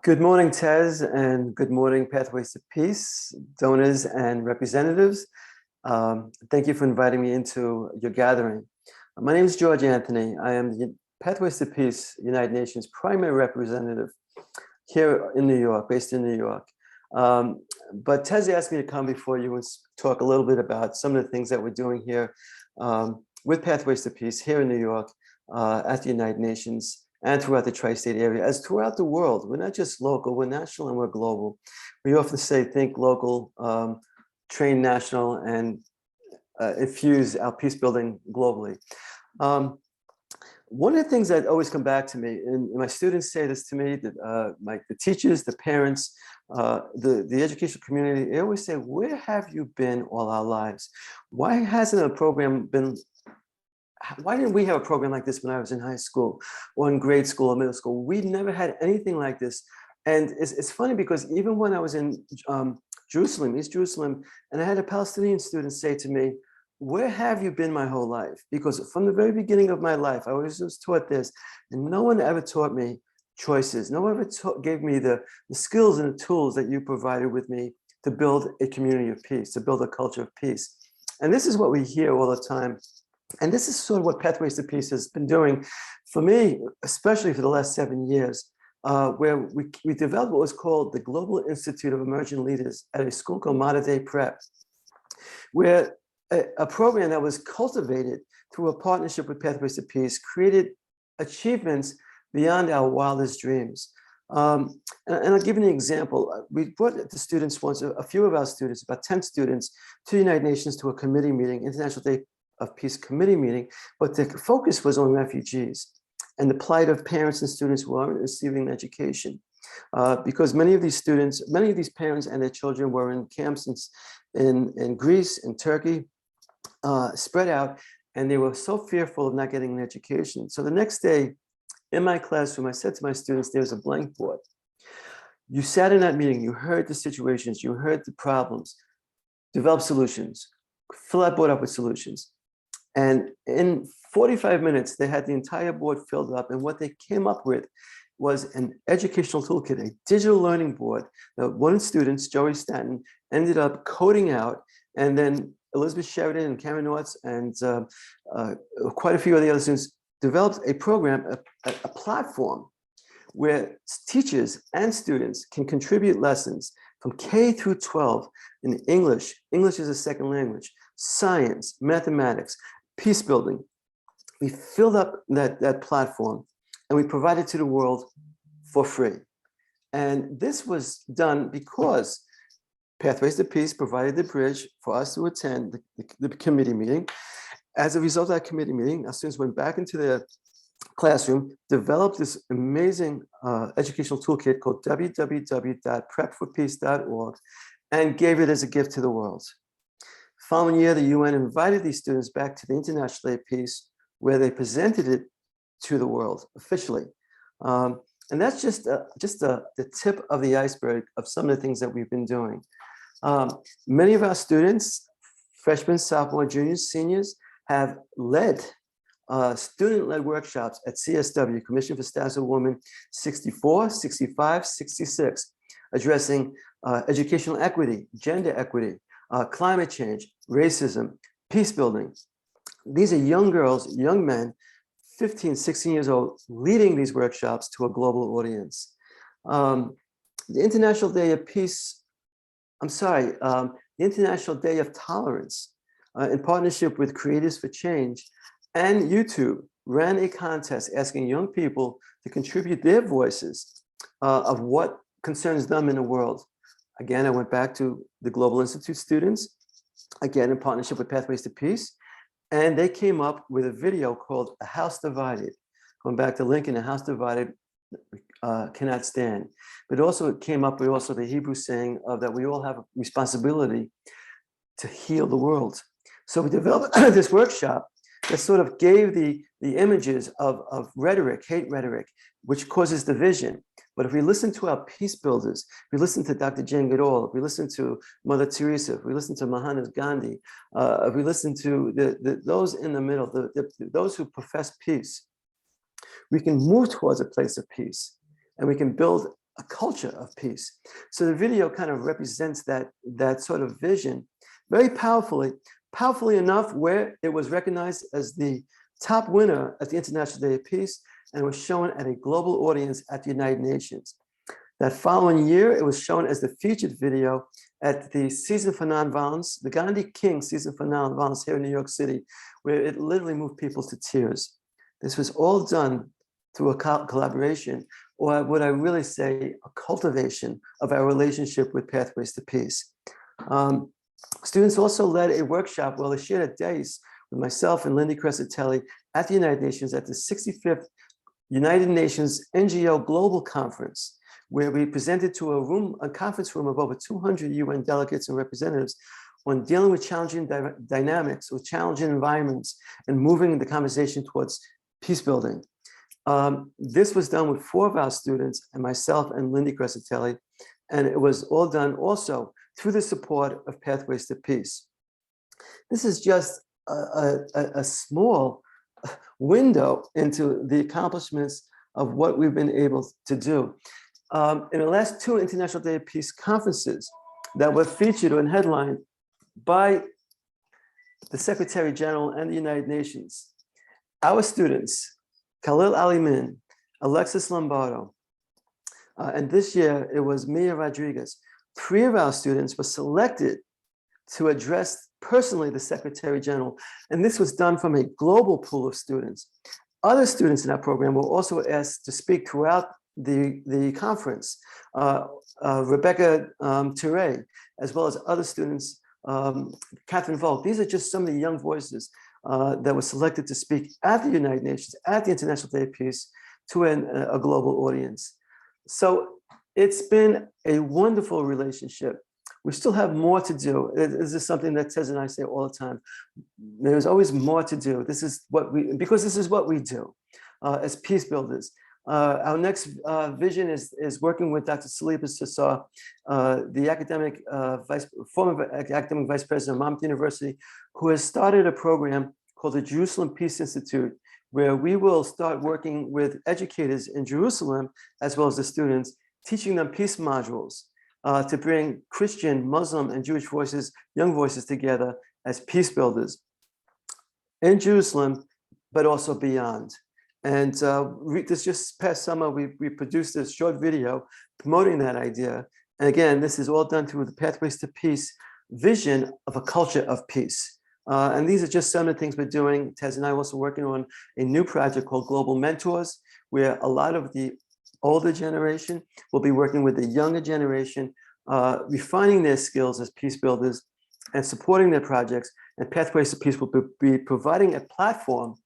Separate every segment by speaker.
Speaker 1: Good morning, Tez, and good morning, Pathways to Peace, donors and representatives. Thank you for inviting me into your gathering. My name is George Anthony. I am the Pathways to Peace United Nations primary representative here in New York, based in New York. But Tez asked me to come before you and talk a little bit about some of the things that we're doing here with Pathways to Peace here in New York at the United Nations and throughout the tri-state area, as throughout the world. We're not just local, we're national and we're global. We often say, think local, train national, and infuse our peace building globally. One of the things that always come back to me, and my students say this to me, that the teachers, the parents, the educational community, they always say, where have you been all our lives? Why hasn't a program been why didn't we have a program like this when I was in high school or in grade school or middle school? We never had anything like this. And it's funny because even when I was in Jerusalem, East Jerusalem, and I had a Palestinian student say to me, where have you been my whole life? Because from the very beginning of my life, I always was taught this, and no one ever taught me choices. No one ever gave me the skills and the tools that you provided with me to build a community of peace, to build a culture of peace. And this is what we hear all the time. And this is sort of what Pathways to Peace has been doing for me, especially for the last 7 years, where we developed what was called the Global Institute of Emerging Leaders at a school called Mater Dei Prep, where a program that was cultivated through a partnership with Pathways to Peace created achievements beyond our wildest dreams. And I'll give you an example. We brought the students once, a few of our students, about 10 students, to the United Nations to a committee meeting, International Day of Peace committee meeting, but the focus was on refugees and the plight of parents and students who aren't receiving education. Because many of these parents and their children were in camps in Greece and Turkey, spread out, and they were so fearful of not getting an education. So the next day in my classroom, I said to my students, there's a blank board. You sat in that meeting, you heard the situations, you heard the problems, develop solutions, fill that board up with solutions. And in 45 minutes, they had the entire board filled up. And what they came up with was an educational toolkit, a digital learning board that one of the students, Joey Stanton, ended up coding out. And then Elizabeth Sheridan and Karen Nortz and quite a few of the other students developed a program, a platform where teachers and students can contribute lessons from K through 12 in English. English is a second language, science, mathematics, peace building. We filled up that platform and we provided to the world for free. And this was done because Pathways to Peace provided the bridge for us to attend the committee meeting. As a result of that committee meeting, our students went back into their classroom, developed this amazing educational toolkit called www.prepforpeace.org, and gave it as a gift to the world. Following year, the UN invited these students back to the International Day of Peace, where they presented it to the world officially. And that's just the tip of the iceberg of some of the things that we've been doing. Many of our students, freshmen, sophomore, juniors, seniors, have led student-led workshops at CSW, Commission for Status of Women 64, 65, 66, addressing educational equity, gender equity, climate change, racism, peace building. These are young girls, young men, 15, 16 years old, leading these workshops to a global audience. The International Day of Peace, the International Day of Tolerance, in partnership with Creators for Change and YouTube, ran a contest asking young people to contribute their voices of what concerns them in the world. Again, I went back to the Global Institute students, again, in partnership with Pathways to Peace, and they came up with a video called A House Divided. Going back to Lincoln, A House Divided cannot stand. But also it came up with also the Hebrew saying of that we all have a responsibility to heal the world. So we developed this workshop that sort of gave the images of rhetoric, hate rhetoric, which causes division. But if we listen to our peace builders, if we listen to Dr. Jane Goodall, if we listen to Mother Teresa, if we listen to Mahatma Gandhi, if we listen to those in the middle, those who profess peace, we can move towards a place of peace, and we can build a culture of peace. So the video kind of represents that sort of vision very powerfully enough where it was recognized as the top winner at the International Day of Peace and was shown at a global audience at the United Nations. That following year, it was shown as the featured video at the Season for Nonviolence, the Gandhi King Season for Nonviolence here in New York City, where it literally moved people to tears. This was all done through a collaboration, or would I really say a cultivation of our relationship with Pathways to Peace. Students also led a workshop, well, they shared a days with myself and Lindy Crescitelli at the United Nations at the 65th United Nations NGO Global Conference, where we presented to a conference room of over 200 UN delegates and representatives on dealing with challenging dynamics or challenging environments and moving the conversation towards peace building. This was done with 4 of our students and myself and Lindy Crescitelli, and it was all done also through the support of Pathways to Peace. This is just a small window into the accomplishments of what we've been able to do. In the last 2 International Day of Peace conferences that were featured and headlined by the Secretary General and the United Nations, our students, Khalil Alimin, Alexis Lombardo, and this year it was Mia Rodriguez, 3 of our students were selected to address personally the Secretary General, and this was done from a global pool of students. Other students in our program were also asked to speak throughout the conference. Rebecca Touré, as well as other students, Catherine Volk. These are just some of the young voices that were selected to speak at the United Nations, at the International Day of Peace, to a global audience. So it's been a wonderful relationship. We still have more to do. This is something that Tez and I say all the time. There's always more to do. This is what we do as peace builders. Our next vision is working with Dr. Saliba Sassar, the former academic vice president of Monmouth University, who has started a program called the Jerusalem Peace Institute, where we will start working with educators in Jerusalem, as well as the students, teaching them peace modules to bring Christian, Muslim, and Jewish voices, young voices together as peace builders in Jerusalem, but also beyond. And this just past summer, we produced this short video promoting that idea. And again, this is all done through the Pathways to Peace vision of a culture of peace. And these are just some of the things we're doing. Tez and I are also working on a new project called Global Mentors, where a lot of the older generation will be working with the younger generation, refining their skills as peace builders and supporting their projects. And Pathways to Peace will be providing a platform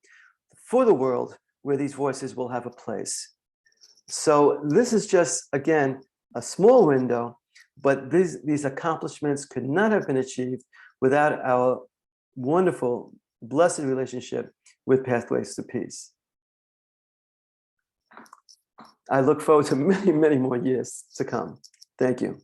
Speaker 1: for the world where these voices will have a place. So this is just, again, a small window, but these accomplishments could not have been achieved without our wonderful, blessed relationship with Pathways to Peace. I look forward to many, many more years to come. Thank you.